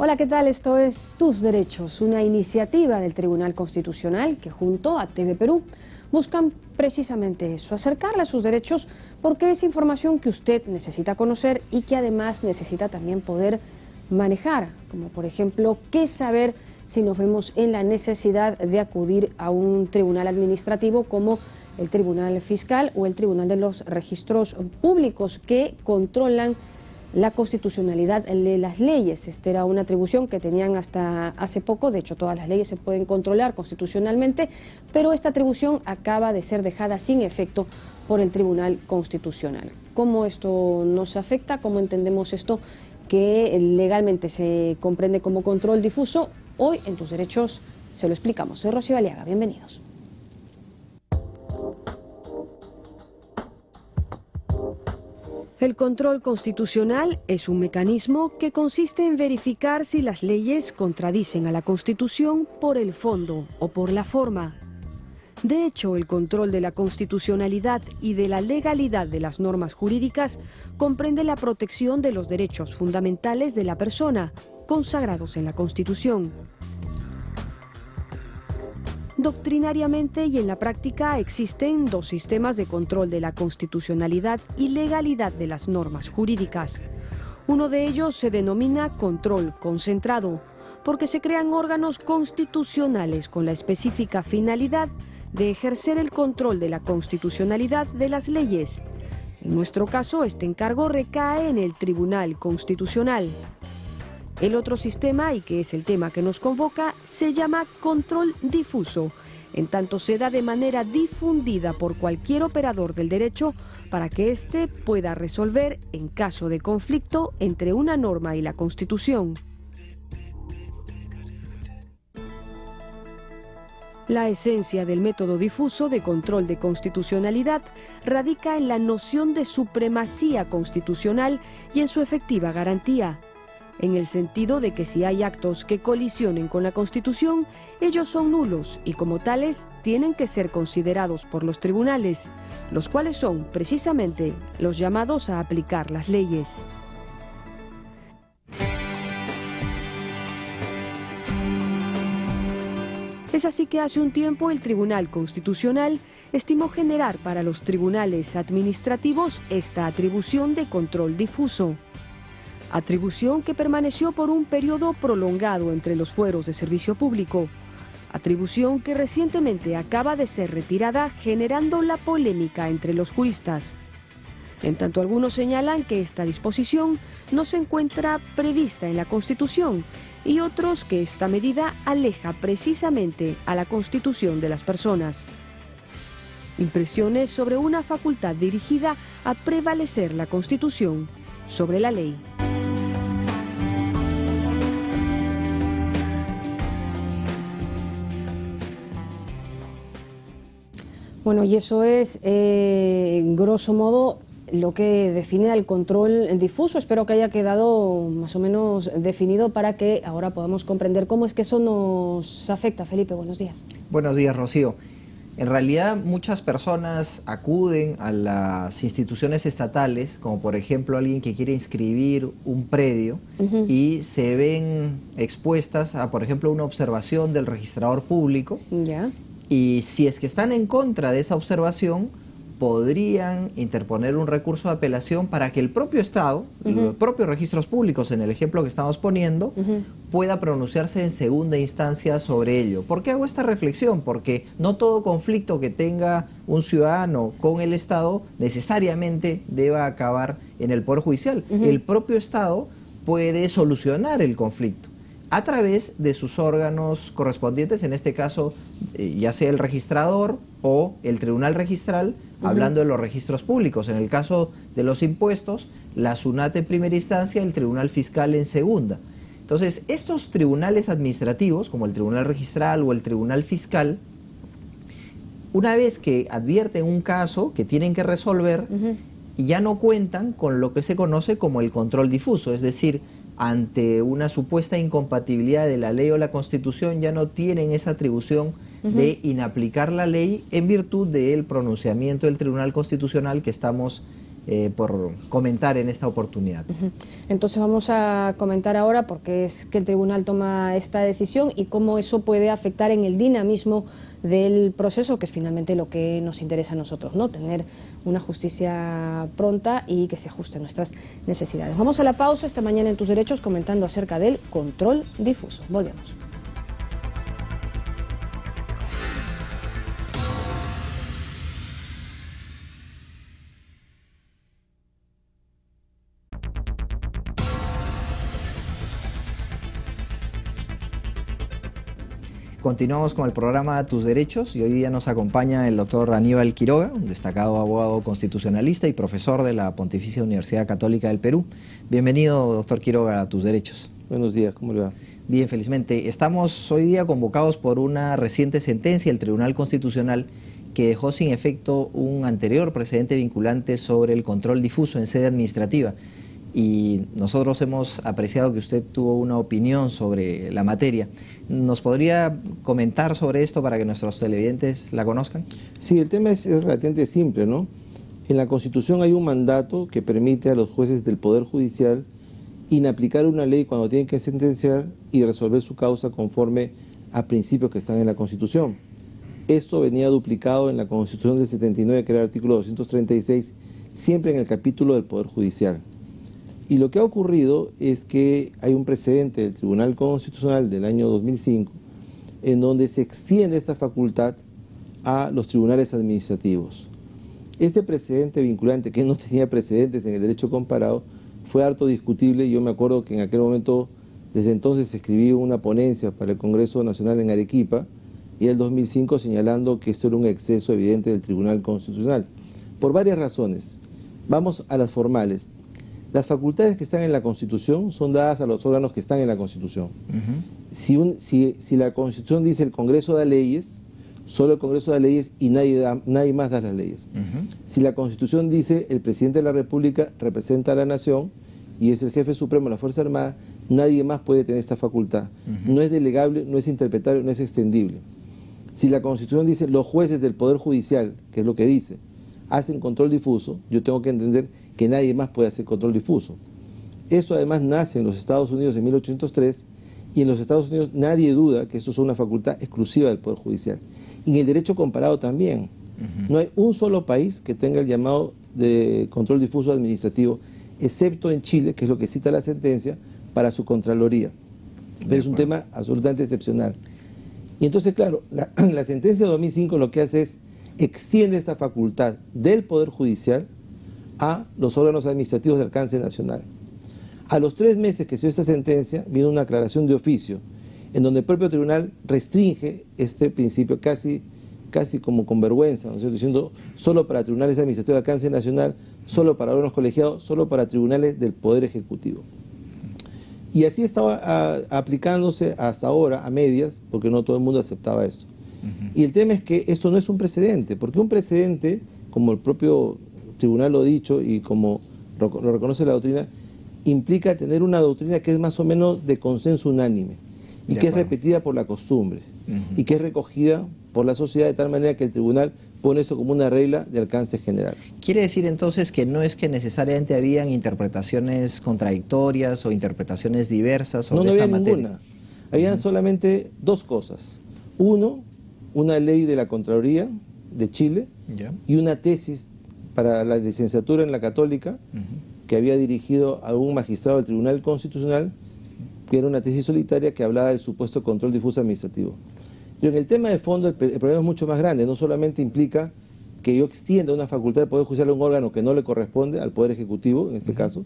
Hola, ¿qué tal? Esto es Tus Derechos, una iniciativa del Tribunal Constitucional que junto a TV Perú buscan precisamente eso, acercarle a sus derechos porque es información que usted necesita conocer y que además necesita también poder manejar, como por ejemplo, qué saber si nos vemos en la necesidad de acudir a un tribunal administrativo como el Tribunal Fiscal o el Tribunal de los Registros Públicos que controlan la constitucionalidad de las leyes. Esta era una atribución que tenían hasta hace poco, de hecho todas las leyes se pueden controlar constitucionalmente, pero esta atribución acaba de ser dejada sin efecto por el Tribunal Constitucional. ¿Cómo esto nos afecta? ¿Cómo entendemos esto que legalmente se comprende como control difuso? Hoy en Tus Derechos se lo explicamos. Soy Rocío Aliaga, bienvenidos. El control constitucional es un mecanismo que consiste en verificar si las leyes contradicen a la Constitución por el fondo o por la forma. De hecho, el control de la constitucionalidad y de la legalidad de las normas jurídicas comprende la protección de los derechos fundamentales de la persona, consagrados en la Constitución. Doctrinariamente y en la práctica existen dos sistemas de control de la constitucionalidad y legalidad de las normas jurídicas. Uno de ellos se denomina control concentrado, porque se crean órganos constitucionales con la específica finalidad de ejercer el control de la constitucionalidad de las leyes. En nuestro caso, este encargo recae en el Tribunal Constitucional. El otro sistema, y que es el tema que nos convoca, se llama control difuso, en tanto se da de manera difundida por cualquier operador del derecho para que éste pueda resolver en caso de conflicto entre una norma y la Constitución. La esencia del método difuso de control de constitucionalidad radica en la noción de supremacía constitucional y en su efectiva garantía, en el sentido de que si hay actos que colisionen con la Constitución, ellos son nulos y como tales tienen que ser considerados por los tribunales, los cuales son precisamente los llamados a aplicar las leyes. Es así que hace un tiempo el Tribunal Constitucional estimó generar para los tribunales administrativos esta atribución de control difuso. Atribución que permaneció por un periodo prolongado entre los fueros de servicio público. Atribución que recientemente acaba de ser retirada, generando la polémica entre los juristas. En tanto, algunos señalan que esta disposición no se encuentra prevista en la Constitución y otros que esta medida aleja precisamente a la Constitución de las personas. Impresiones sobre una facultad dirigida a prevalecer la Constitución sobre la ley. Bueno, y eso es, grosso modo, lo que define al control difuso. Espero que haya quedado más o menos definido para que ahora podamos comprender cómo es que eso nos afecta. Felipe, buenos días. Buenos días, Rocío. En realidad, muchas personas acuden a las instituciones estatales, como por ejemplo alguien que quiere inscribir un predio, y se ven expuestas a, por ejemplo, una observación del registrador público. Ya. Y si es que están en contra de esa observación, podrían interponer un recurso de apelación para que el propio Estado, los propios registros públicos, en el ejemplo que estamos poniendo, pueda pronunciarse en segunda instancia sobre ello. ¿Por qué hago esta reflexión? Porque no todo conflicto que tenga un ciudadano con el Estado necesariamente deba acabar en el Poder Judicial. El propio Estado puede solucionar el conflicto a través de sus órganos correspondientes, en este caso ya sea el registrador o el tribunal registral, hablando de los registros públicos. En el caso de los impuestos, la SUNAT en primera instancia, el tribunal fiscal en segunda. Entonces, estos tribunales administrativos, como el tribunal registral o el tribunal fiscal, una vez que advierten un caso que tienen que resolver, ya no cuentan con lo que se conoce como el control difuso, es decir, ante una supuesta incompatibilidad de la ley o la Constitución, ya no tienen esa atribución de inaplicar la ley en virtud del pronunciamiento del Tribunal Constitucional que estamos por comentar en esta oportunidad. Entonces vamos a comentar ahora por qué es que el tribunal toma esta decisión y cómo eso puede afectar en el dinamismo del proceso, que es finalmente lo que nos interesa a nosotros, ¿no? Tener una justicia pronta y que se ajuste a nuestras necesidades. Vamos a la pausa esta mañana en Tus Derechos comentando acerca del control difuso. Volvemos. Continuamos con el programa Tus Derechos y hoy día nos acompaña el doctor Aníbal Quiroga, un destacado abogado constitucionalista y profesor de la Pontificia Universidad Católica del Perú. Bienvenido, doctor Quiroga, a Tus Derechos. Buenos días, ¿cómo le va? Bien, felizmente. Estamos hoy día convocados por una reciente sentencia del Tribunal Constitucional que dejó sin efecto un anterior precedente vinculante sobre el control difuso en sede administrativa. Y nosotros hemos apreciado que usted tuvo una opinión sobre la materia. ¿Nos podría comentar sobre esto para que nuestros televidentes la conozcan? Sí, el tema es relativamente simple, ¿no? En la Constitución hay un mandato que permite a los jueces del Poder Judicial inaplicar una ley cuando tienen que sentenciar y resolver su causa conforme a principios que están en la Constitución. Esto venía duplicado en la Constitución del 79, que era el artículo 236, siempre en el capítulo del Poder Judicial. Y lo que ha ocurrido es que hay un precedente del Tribunal Constitucional del año 2005 en donde se extiende esta facultad a los tribunales administrativos. Este precedente vinculante, que no tenía precedentes en el derecho comparado, fue harto discutible. Yo me acuerdo que en aquel momento, desde entonces, escribí una ponencia para el Congreso Nacional en Arequipa y en el 2005 señalando que esto era un exceso evidente del Tribunal Constitucional, por varias razones. Vamos a las formales. Las facultades que están en la Constitución son dadas a los órganos que están en la Constitución. Si la Constitución dice el Congreso da leyes, solo el Congreso da leyes y nadie más da las leyes. Si la Constitución dice el Presidente de la República representa a la Nación y es el jefe supremo de la Fuerza Armada, nadie más puede tener esta facultad. No es delegable, no es interpretable, no es extendible. Si la Constitución dice los jueces del Poder Judicial, que es lo que dice, hacen control difuso, yo tengo que entender que nadie más puede hacer control difuso. Esto además nace en los Estados Unidos en 1803 y en los Estados Unidos nadie duda que esto es una facultad exclusiva del Poder Judicial. Y en el derecho comparado también. No hay un solo país que tenga el llamado de control difuso administrativo, excepto en Chile, que es lo que cita la sentencia, para su Contraloría. Entonces es un tema absolutamente excepcional. Y entonces, claro, la sentencia de 2005 lo que hace es extiende esta facultad del Poder Judicial a los órganos administrativos de alcance nacional. A los 3 meses que se dio esta sentencia, vino una aclaración de oficio, en donde el propio tribunal restringe este principio casi como con vergüenza, ¿no es cierto? Diciendo solo para tribunales administrativos de alcance nacional, solo para órganos colegiados, solo para tribunales del Poder Ejecutivo. Y así estaba aplicándose hasta ahora, a medias, porque no todo el mundo aceptaba esto. Y el tema es que esto no es un precedente, porque un precedente, como el propio tribunal lo ha dicho y como lo reconoce la doctrina, implica tener una doctrina que es más o menos de consenso unánime y que es repetida por la costumbre y que es recogida por la sociedad de tal manera que el tribunal pone esto como una regla de alcance general. ¿Quiere decir entonces que no es que necesariamente habían interpretaciones contradictorias o interpretaciones diversas sobre esta materia? No había ninguna. Habían solamente 2 cosas. Uno, una ley de la Contraloría de Chile y una tesis para la licenciatura en la Católica que había dirigido a un magistrado del Tribunal Constitucional, que era una tesis solitaria que hablaba del supuesto control difuso administrativo. Pero en el tema de fondo el problema es mucho más grande. No solamente implica que yo extienda una facultad del Poder Judicial a un órgano que no le corresponde, al Poder Ejecutivo en este caso,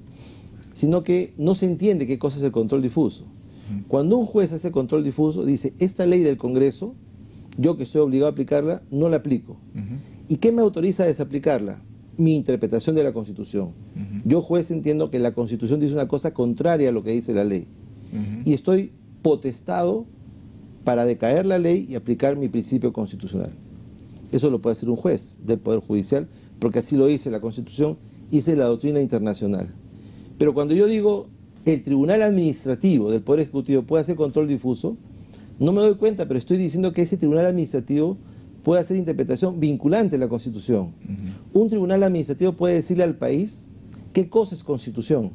sino que no se entiende qué cosa es el control difuso. Cuando un juez hace control difuso, dice, esta ley del Congreso, yo que estoy obligado a aplicarla, no la aplico. ¿Y qué me autoriza a desaplicarla? Mi interpretación de la Constitución. Yo, juez, entiendo que la Constitución dice una cosa contraria a lo que dice la ley. Y estoy potestado para decaer la ley y aplicar mi principio constitucional. Eso lo puede hacer un juez del Poder Judicial, porque así lo dice la Constitución, dice la doctrina internacional. Pero cuando yo digo el Tribunal Administrativo del Poder Ejecutivo puede hacer control difuso, no me doy cuenta, pero estoy diciendo que ese Tribunal Administrativo puede hacer interpretación vinculante de la Constitución. Un tribunal administrativo puede decirle al país qué cosa es Constitución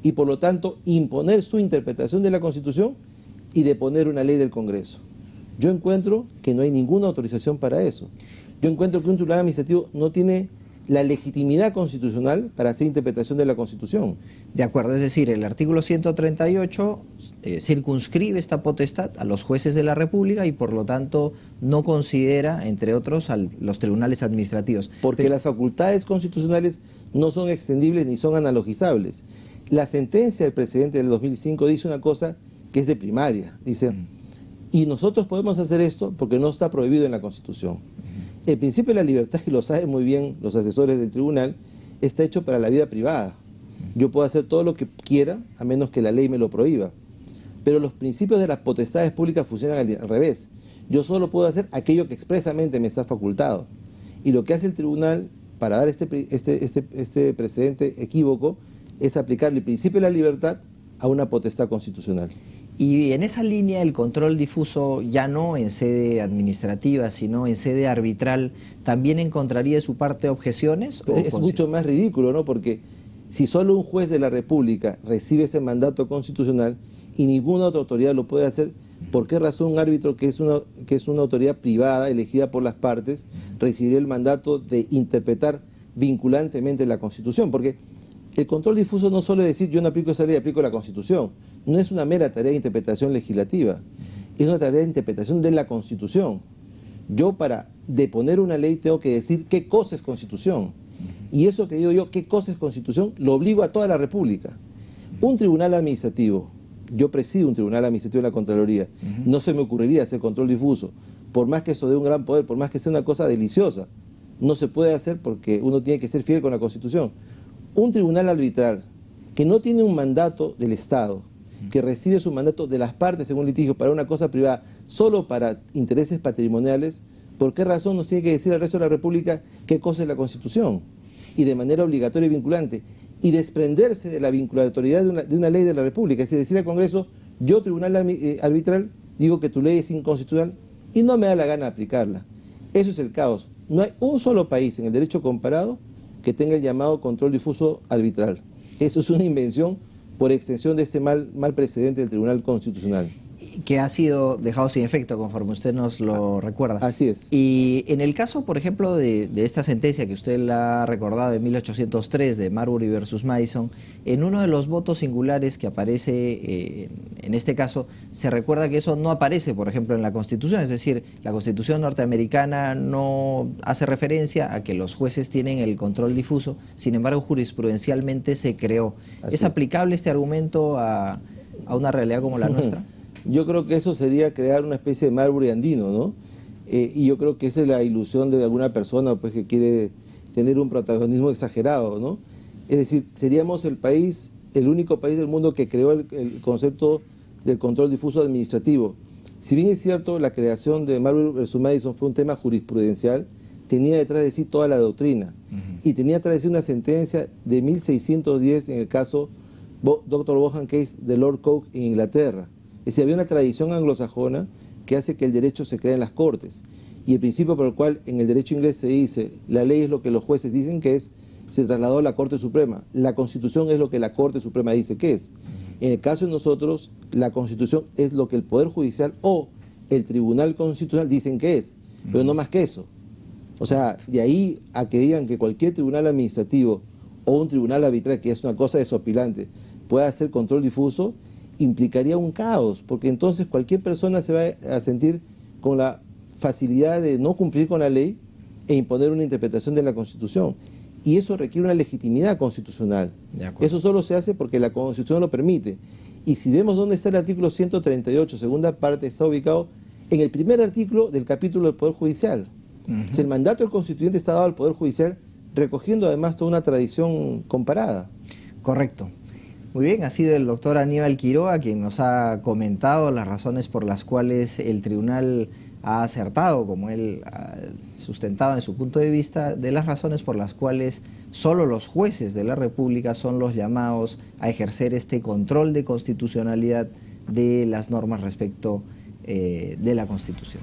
y por lo tanto imponer su interpretación de la Constitución y deponer una ley del Congreso. Yo encuentro que no hay ninguna autorización para eso. Yo encuentro que un tribunal administrativo no tiene la legitimidad constitucional para hacer interpretación de la Constitución. De acuerdo, es decir, el artículo 138 circunscribe esta potestad a los jueces de la República y por lo tanto no considera, entre otros, a los tribunales administrativos. Porque las facultades constitucionales no son extendibles ni son analogizables. La sentencia del presidente del 2005 dice una cosa que es de primaria, dice, y nosotros podemos hacer esto porque no está prohibido en la Constitución. El principio de la libertad, y lo saben muy bien los asesores del tribunal, está hecho para la vida privada. Yo puedo hacer todo lo que quiera, a menos que la ley me lo prohíba. Pero los principios de las potestades públicas funcionan al revés. Yo solo puedo hacer aquello que expresamente me está facultado. Y lo que hace el tribunal para dar este precedente equívoco es aplicarle el principio de la libertad a una potestad constitucional. Y en esa línea el control difuso, ya no en sede administrativa, sino en sede arbitral, ¿también encontraría de su parte objeciones? Es mucho más ridículo, ¿no? Porque si solo un juez de la República recibe ese mandato constitucional y ninguna otra autoridad lo puede hacer, ¿por qué razón un árbitro que es una autoridad privada elegida por las partes recibiría el mandato de interpretar vinculantemente la Constitución? Porque el control difuso no solo es decir yo no aplico esa ley, aplico la Constitución. No es una mera tarea de interpretación legislativa, es una tarea de interpretación de la Constitución. Yo para deponer una ley tengo que decir qué cosa es Constitución. Y eso que digo yo, qué cosa es Constitución, lo obligo a toda la República. Un tribunal administrativo, yo presido un tribunal administrativo de la Contraloría, no se me ocurriría hacer control difuso, por más que eso dé un gran poder, por más que sea una cosa deliciosa, no se puede hacer porque uno tiene que ser fiel con la Constitución. Un tribunal arbitral que no tiene un mandato del Estado, que recibe su mandato de las partes en un litigio para una cosa privada, solo para intereses patrimoniales, ¿por qué razón nos tiene que decir al resto de la República qué cosa es la Constitución? Y de manera obligatoria y vinculante, y desprenderse de la vinculatoriedad de una ley de la República, es decir, decir al Congreso, yo tribunal arbitral digo que tu ley es inconstitucional y no me da la gana de aplicarla. Eso es el caos. No hay un solo país en el derecho comparado que tenga el llamado control difuso arbitral. Eso es una invención por extensión de este mal precedente del Tribunal Constitucional. Que ha sido dejado sin efecto, conforme usted nos lo recuerda. Así es. Y en el caso, por ejemplo, de esta sentencia que usted la ha recordado de 1803, de Marbury versus Madison, en uno de los votos singulares que aparece en este caso, se recuerda que eso no aparece, por ejemplo, en la Constitución, es decir, la Constitución norteamericana no hace referencia a que los jueces tienen el control difuso, sin embargo, jurisprudencialmente se creó. Así ¿Es aplicable este argumento a una realidad como la nuestra? Yo creo que eso sería crear una especie de Marbury andino, ¿no? Y yo creo que esa es la ilusión de alguna persona pues, que quiere tener un protagonismo exagerado, ¿no? Es decir, seríamos el único país del mundo que creó el concepto del control difuso administrativo. Si bien es cierto, la creación de Marbury versus Madison fue un tema jurisprudencial, tenía detrás de sí toda la doctrina. Y tenía detrás de sí una sentencia de 1610 en el caso Dr. Bohan Case de Lord Coke en Inglaterra. Es decir, había una tradición anglosajona que hace que el derecho se crea en las cortes. Y el principio por el cual en el derecho inglés se dice, la ley es lo que los jueces dicen que es, se trasladó a la Corte Suprema. La Constitución es lo que la Corte Suprema dice que es. En el caso de nosotros, la Constitución es lo que el Poder Judicial o el Tribunal Constitucional dicen que es, pero no más que eso. O sea, de ahí a que digan que cualquier tribunal administrativo o un tribunal arbitral, que es una cosa desopilante, pueda hacer control difuso, implicaría un caos, porque entonces cualquier persona se va a sentir con la facilidad de no cumplir con la ley e imponer una interpretación de la Constitución. Y eso requiere una legitimidad constitucional. Eso solo se hace porque la Constitución lo permite. Y si vemos dónde está el artículo 138, segunda parte, está ubicado en el primer artículo del capítulo del Poder Judicial. O sea, el mandato del constituyente está dado al Poder Judicial, recogiendo además toda una tradición comparada. Correcto. Muy bien, ha sido el doctor Aníbal Quiroga quien nos ha comentado las razones por las cuales el tribunal ha acertado, como él ha sustentado en su punto de vista, de las razones por las cuales solo los jueces de la República son los llamados a ejercer este control de constitucionalidad de las normas respecto de la Constitución.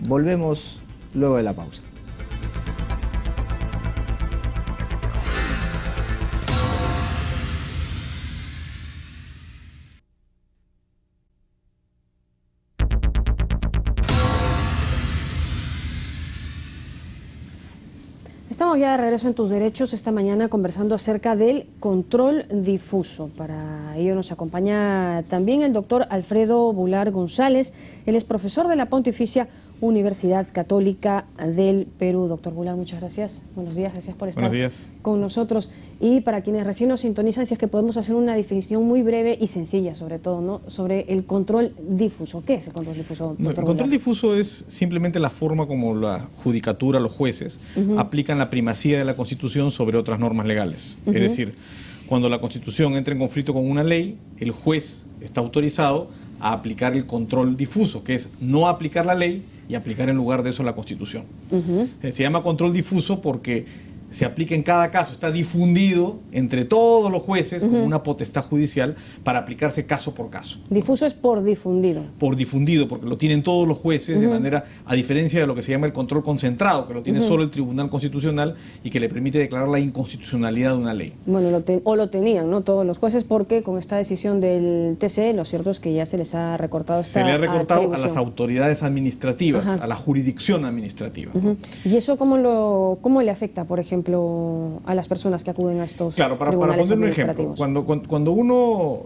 Volvemos luego de la pausa. Estamos ya de regreso en Tus Derechos esta mañana conversando acerca del control difuso. Para ello nos acompaña también el doctor Alfredo Bular González. Él es profesor de la Pontificia Universidad Católica del Perú. Doctor Bular, muchas gracias. Buenos días, gracias por estar con nosotros. Y para quienes recién nos sintonizan, si es que podemos hacer una definición muy breve y sencilla, sobre todo, ¿no?, sobre el control difuso. ¿Qué es el control difuso, doctor Bular? El control difuso es simplemente la forma como la judicatura, los jueces, aplican la primacía de la Constitución sobre otras normas legales. Es decir, cuando la Constitución entra en conflicto con una ley, el juez está autorizado a aplicar el control difuso, que es no aplicar la ley y aplicar en lugar de eso la Constitución. Se llama control difuso porque se aplica en cada caso, está difundido entre todos los jueces como una potestad judicial para aplicarse caso por caso. Difuso es por difundido. Por difundido, porque lo tienen todos los jueces de manera, a diferencia de lo que se llama el control concentrado, que lo tiene solo el Tribunal Constitucional y que le permite declarar la inconstitucionalidad de una ley. Bueno, lo tenían, ¿no?, todos los jueces, porque con esta decisión del TC, lo cierto es que ya se les ha recortado esta Se le ha recortado atribución a las autoridades administrativas, a la jurisdicción administrativa. ¿Y eso cómo le afecta, por ejemplo, a las personas que acuden a estos tribunales poner un ejemplo, administrativos? cuando uno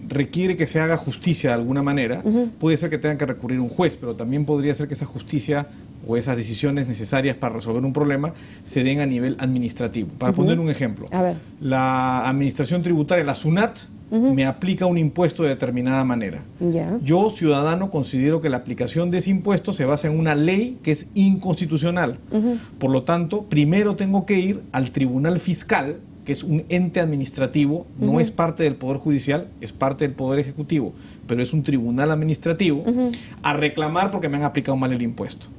requiere que se haga justicia de alguna manera, puede ser que tenga que recurrir a un juez, pero también podría ser que esa justicia o esas decisiones necesarias para resolver un problema se den a nivel administrativo. Para poner un ejemplo, la administración tributaria, la SUNAT, me aplica un impuesto de determinada manera. Yo, ciudadano, considero que la aplicación de ese impuesto se basa en una ley que es inconstitucional. Por lo tanto, primero tengo que ir al Tribunal Fiscal, que es un ente administrativo, no es parte del Poder Judicial, es parte del Poder Ejecutivo, pero es un tribunal administrativo, a reclamar porque me han aplicado mal el impuesto.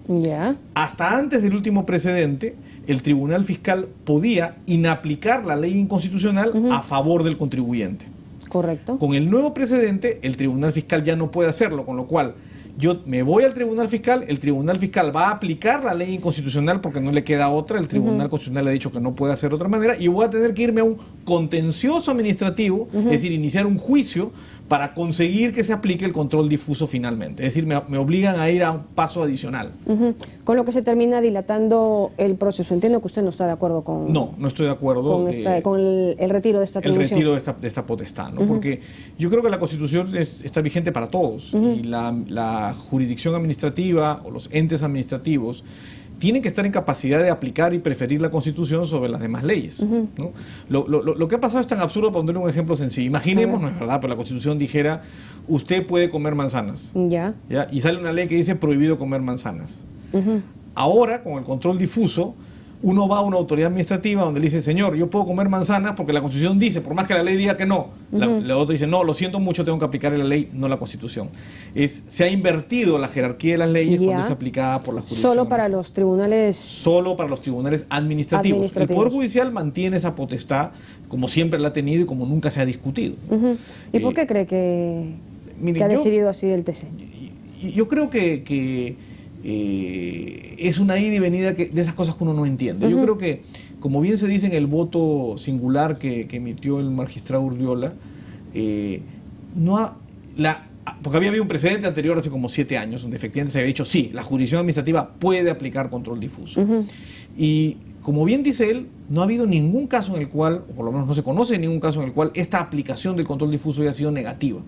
Hasta antes del último precedente, el Tribunal Fiscal podía inaplicar la ley inconstitucional a favor del contribuyente. Correcto. Con el nuevo precedente, el Tribunal Fiscal ya no puede hacerlo, con lo cual yo me voy al Tribunal Fiscal, el Tribunal Fiscal va a aplicar la ley inconstitucional porque no le queda otra, el Tribunal Constitucional le ha dicho que no puede hacer de otra manera, y voy a tener que irme a un contencioso administrativo, es decir, iniciar un juicio para conseguir que se aplique el control difuso finalmente. Es decir, me obligan a ir a un paso adicional. Con lo que se termina dilatando el proceso. Entiendo que usted no está de acuerdo con... No estoy de acuerdo. Con el retiro de esta atribución. El retiro de esta potestad, ¿no? Porque yo creo que la Constitución está vigente para todos, y la jurisdicción administrativa o los entes administrativos tienen que estar en capacidad de aplicar y preferir la Constitución sobre las demás leyes, ¿no? Lo que ha pasado es tan absurdo, para poner un ejemplo sencillo. Imaginemos, no es verdad, pero la Constitución dijera, usted puede comer manzanas. ¿Ya? Y sale una ley que dice prohibido comer manzanas. Ahora, con el control difuso, uno va a una autoridad administrativa donde le dice, señor, yo puedo comer manzanas porque la Constitución dice, por más que la ley diga que no, la otra dice, no, lo siento mucho, tengo que aplicar la ley, no la Constitución. Se ha invertido la jerarquía de las leyes cuando es aplicada por la jurisdicción. Solo para los tribunales... Solo para los tribunales administrativos. El Poder Judicial mantiene esa potestad como siempre la ha tenido y como nunca se ha discutido. ¿Y por qué cree que ha decidido así el TC? Yo creo que es una ida y venida de esas cosas que uno no entiende. Yo creo que, como bien se dice en el voto singular que emitió el magistrado Urriola, porque había habido un precedente anterior hace como 7 años, donde efectivamente se había dicho, sí, la jurisdicción administrativa puede aplicar control difuso. Y como bien dice él, no ha habido ningún caso en el cual, o por lo menos no se conoce ningún caso en el cual esta aplicación del control difuso haya sido negativa.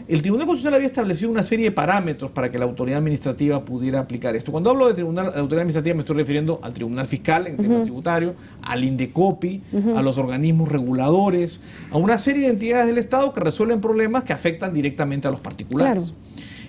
El Tribunal Constitucional había establecido una serie de parámetros para que la autoridad administrativa pudiera aplicar esto. Cuando hablo de autoridad administrativa me estoy refiriendo al Tribunal Fiscal en tema tributario, al INDECOPI, a los organismos reguladores, a una serie de entidades del Estado que resuelven problemas que afectan directamente a los particulares.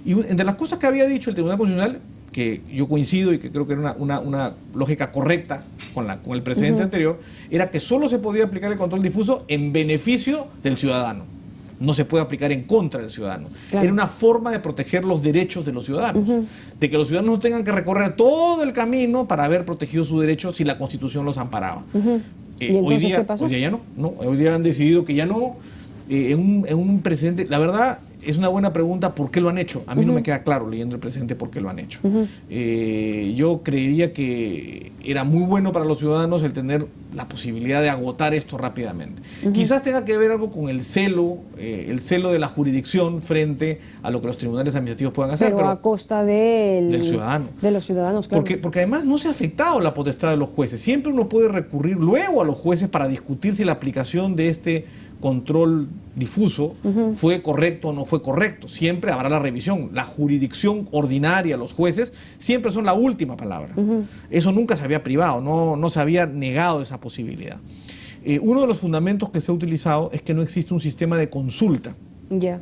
Y entre las cosas que había dicho el Tribunal Constitucional, que yo coincido y que creo que era una lógica correcta con el precedente anterior, era que solo se podía aplicar el control difuso en beneficio del ciudadano. No se puede aplicar en contra del ciudadano. Era una forma de proteger los derechos de los ciudadanos, de que los ciudadanos no tengan que recorrer todo el camino para haber protegido sus derechos si la Constitución los amparaba. ¿Y hoy día, qué pasó? Hoy día ya no, hoy día han decidido que ya no, en un precedente, la verdad, es una buena pregunta por qué lo han hecho. A mí no me queda claro leyendo el precedente por qué lo han hecho. Yo creería que era muy bueno para los ciudadanos el tener la posibilidad de agotar esto rápidamente. Quizás tenga que ver algo con el celo de la jurisdicción frente a lo que los tribunales administrativos puedan hacer. Pero a costa del ciudadano. De los ciudadanos, claro. Porque además no se ha afectado la potestad de los jueces. Siempre uno puede recurrir luego a los jueces para discutir si la aplicación de este control difuso fue correcto o no fue correcto. Siempre habrá la revisión. La jurisdicción ordinaria, los jueces, siempre son la última palabra. Eso nunca se había privado, no se había negado esa posibilidad. Uno de los fundamentos que se ha utilizado es que no existe un sistema de consulta. Ya.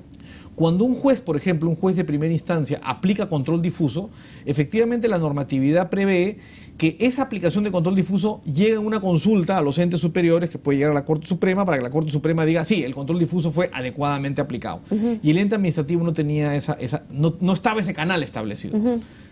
Cuando un juez, por ejemplo, un juez de primera instancia, aplica control difuso, efectivamente la normatividad prevé que esa aplicación de control difuso llegue a una consulta a los entes superiores, que puede llegar a la Corte Suprema, para que la Corte Suprema diga, sí, el control difuso fue adecuadamente aplicado. Y el ente administrativo no tenía no estaba ese canal establecido.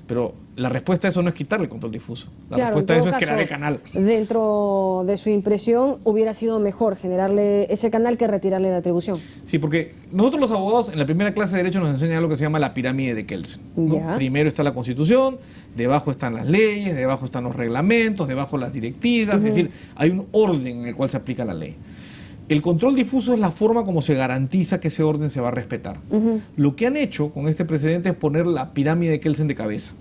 Pero la respuesta a eso no es quitarle el control difuso. La respuesta a eso es crear el canal. Dentro de su impresión, hubiera sido mejor generarle ese canal que retirarle la atribución. Sí, porque nosotros los abogados en la primera clase de Derecho nos enseñan algo que se llama la pirámide de Kelsen, ¿no? Primero está la Constitución, debajo están las leyes, debajo están los reglamentos, debajo las directivas, es decir, hay un orden en el cual se aplica la ley. El control difuso es la forma como se garantiza que ese orden se va a respetar. Lo que han hecho con este precedente es poner la pirámide de Kelsen de cabeza.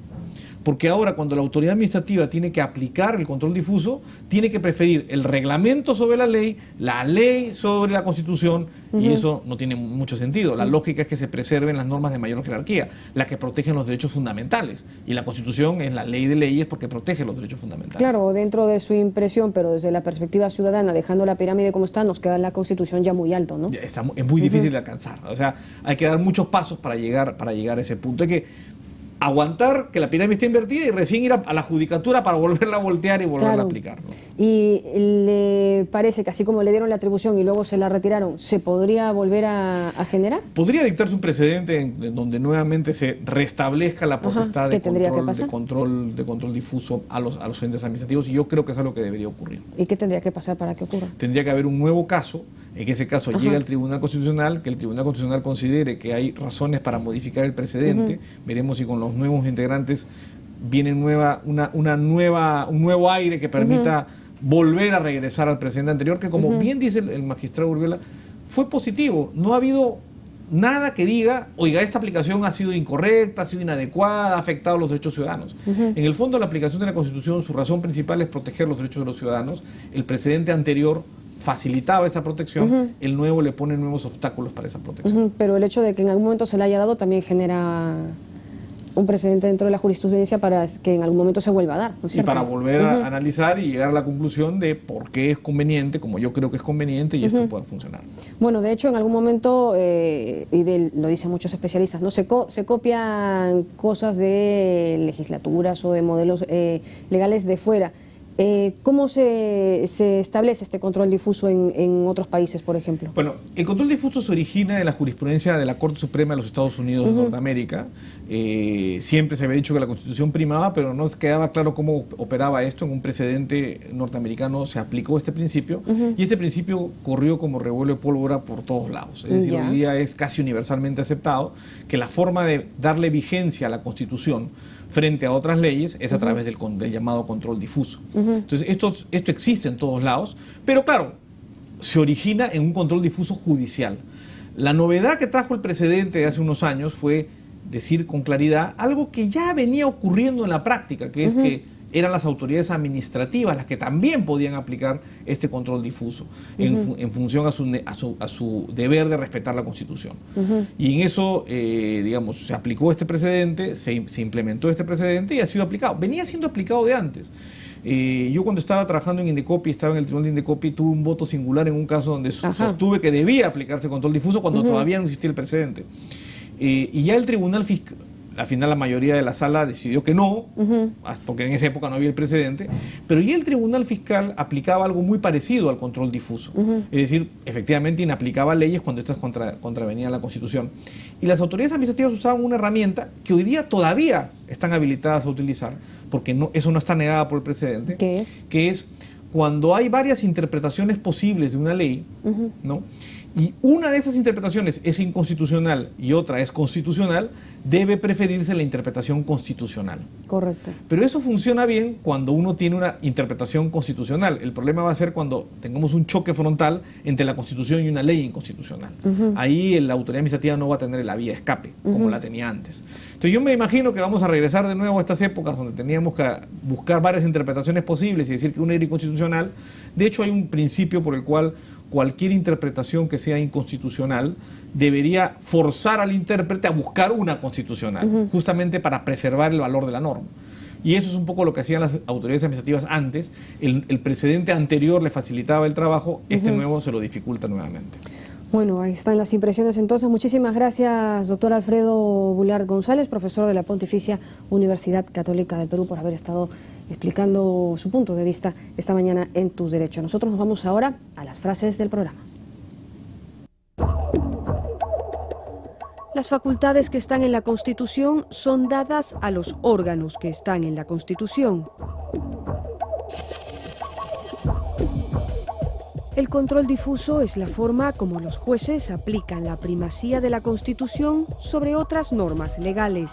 Porque ahora cuando la autoridad administrativa tiene que aplicar el control difuso, tiene que preferir el reglamento sobre la ley sobre la Constitución, y eso no tiene mucho sentido. La lógica es que se preserven las normas de mayor jerarquía, las que protegen los derechos fundamentales, y la Constitución es la ley de leyes porque protege los derechos fundamentales. Claro, dentro de su impresión, pero desde la perspectiva ciudadana, dejando la pirámide como está, nos queda la Constitución ya muy alto, ¿no? Es muy difícil de alcanzar, o sea, hay que dar muchos pasos para llegar a ese punto. Hay que aguantar que la pirámide esté invertida y recién ir a la judicatura para volverla a voltear y volverla a aplicar, ¿no? ¿Y le parece que así como le dieron la atribución y luego se la retiraron, se podría volver a generar? Podría dictarse un precedente en donde nuevamente se restablezca la potestad de control difuso a los entes administrativos, y yo creo que eso es lo que debería ocurrir. ¿Y qué tendría que pasar para que ocurra? Tendría que haber un nuevo caso, en ese caso llega al Tribunal Constitucional, que el Tribunal Constitucional considere que hay razones para modificar el precedente. Veremos si con los nuevos integrantes viene un nuevo aire que permita volver a regresar al precedente anterior, que como bien dice el magistrado Urbiola, fue positivo. No ha habido nada que diga, oiga, esta aplicación ha sido incorrecta, ha sido inadecuada, ha afectado los derechos ciudadanos. En el fondo, la aplicación de la Constitución, su razón principal es proteger los derechos de los ciudadanos. El precedente anterior facilitaba esta protección, el nuevo le pone nuevos obstáculos para esa protección. Pero el hecho de que en algún momento se le haya dado también genera un precedente dentro de la jurisprudencia para que en algún momento se vuelva a dar, ¿no es cierto? Y para volver a analizar y llegar a la conclusión de por qué es conveniente, como yo creo que es conveniente, y esto pueda funcionar. Bueno, de hecho, en algún momento, lo dicen muchos especialistas, ¿no? Se copian cosas de legislaturas o de modelos legales de fuera. ¿Cómo se establece este control difuso en otros países, por ejemplo? Bueno, el control difuso se origina de la jurisprudencia de la Corte Suprema de los Estados Unidos de Norteamérica. Siempre se había dicho que la Constitución primaba, pero no quedaba claro cómo operaba esto. En un precedente norteamericano se aplicó este principio, y este principio corrió como revuelo de pólvora por todos lados. Es decir, hoy día es casi universalmente aceptado que la forma de darle vigencia a la Constitución frente a otras leyes es a través del llamado control difuso. Entonces, esto existe en todos lados, pero claro, se origina en un control difuso judicial. La novedad que trajo el precedente de hace unos años fue decir con claridad algo que ya venía ocurriendo en la práctica, que es que eran las autoridades administrativas las que también podían aplicar este control difuso en función a su deber de respetar la Constitución. Y en eso, digamos, se aplicó este precedente, se implementó este precedente y ha sido aplicado. Venía siendo aplicado de antes. Yo cuando estaba trabajando en Indecopi, estaba en el tribunal de Indecopi, tuve un voto singular en un caso donde sostuve que debía aplicarse control difuso cuando todavía no existía el precedente. Y ya el tribunal fiscal, al final la mayoría de la sala decidió que no, porque en esa época no había el precedente, pero ya el tribunal fiscal aplicaba algo muy parecido al control difuso. Es decir, efectivamente inaplicaba leyes cuando estas contravenían la Constitución. Y las autoridades administrativas usaban una herramienta que hoy día todavía están habilitadas a utilizar, porque eso no está negada por el precedente. ¿Qué es? Que es cuando hay varias interpretaciones posibles de una ley, ¿no? Y una de esas interpretaciones es inconstitucional y otra es constitucional, debe preferirse la interpretación constitucional. Correcto. Pero eso funciona bien cuando uno tiene una interpretación constitucional. El problema va a ser cuando tengamos un choque frontal entre la Constitución y una ley inconstitucional. Ahí la autoridad administrativa no va a tener la vía de escape, como la tenía antes. Entonces yo me imagino que vamos a regresar de nuevo a estas épocas donde teníamos que buscar varias interpretaciones posibles y decir que una era inconstitucional. De hecho, hay un principio por el cual cualquier interpretación que sea inconstitucional debería forzar al intérprete a buscar una constitucional, justamente para preservar el valor de la norma. Y eso es un poco lo que hacían las autoridades administrativas antes. El precedente anterior le facilitaba el trabajo, este nuevo se lo dificulta nuevamente. Bueno, ahí están las impresiones entonces. Muchísimas gracias, doctor Alfredo Boulard González, profesor de la Pontificia Universidad Católica del Perú, por haber estado explicando su punto de vista esta mañana en Tus Derechos. Nosotros nos vamos ahora a las frases del programa. Las facultades que están en la Constitución son dadas a los órganos que están en la Constitución. El control difuso es la forma como los jueces aplican la primacía de la Constitución sobre otras normas legales.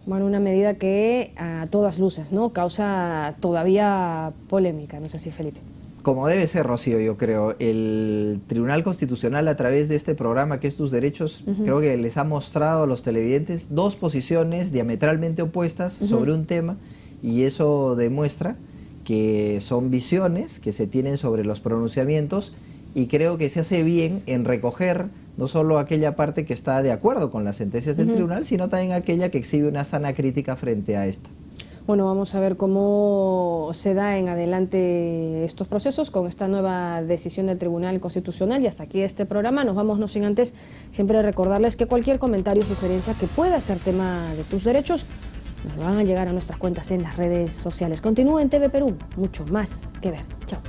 Bueno, una medida que a todas luces, ¿no?, causa todavía polémica. No sé si Felipe. Como debe ser, Rocío, yo creo. El Tribunal Constitucional, a través de este programa que es Tus Derechos, creo que les ha mostrado a los televidentes dos posiciones diametralmente opuestas sobre un tema, y eso demuestra que son visiones que se tienen sobre los pronunciamientos, y creo que se hace bien en recoger no solo aquella parte que está de acuerdo con las sentencias del tribunal, sino también aquella que exhibe una sana crítica frente a esta. Bueno, vamos a ver cómo se da en adelante estos procesos con esta nueva decisión del Tribunal Constitucional. Y hasta aquí este programa. Nos vamos, no sin antes siempre recordarles que cualquier comentario o sugerencia que pueda ser tema de Tus Derechos nos van a llegar a nuestras cuentas en las redes sociales. Continúa en TV Perú, mucho más que ver. Chao.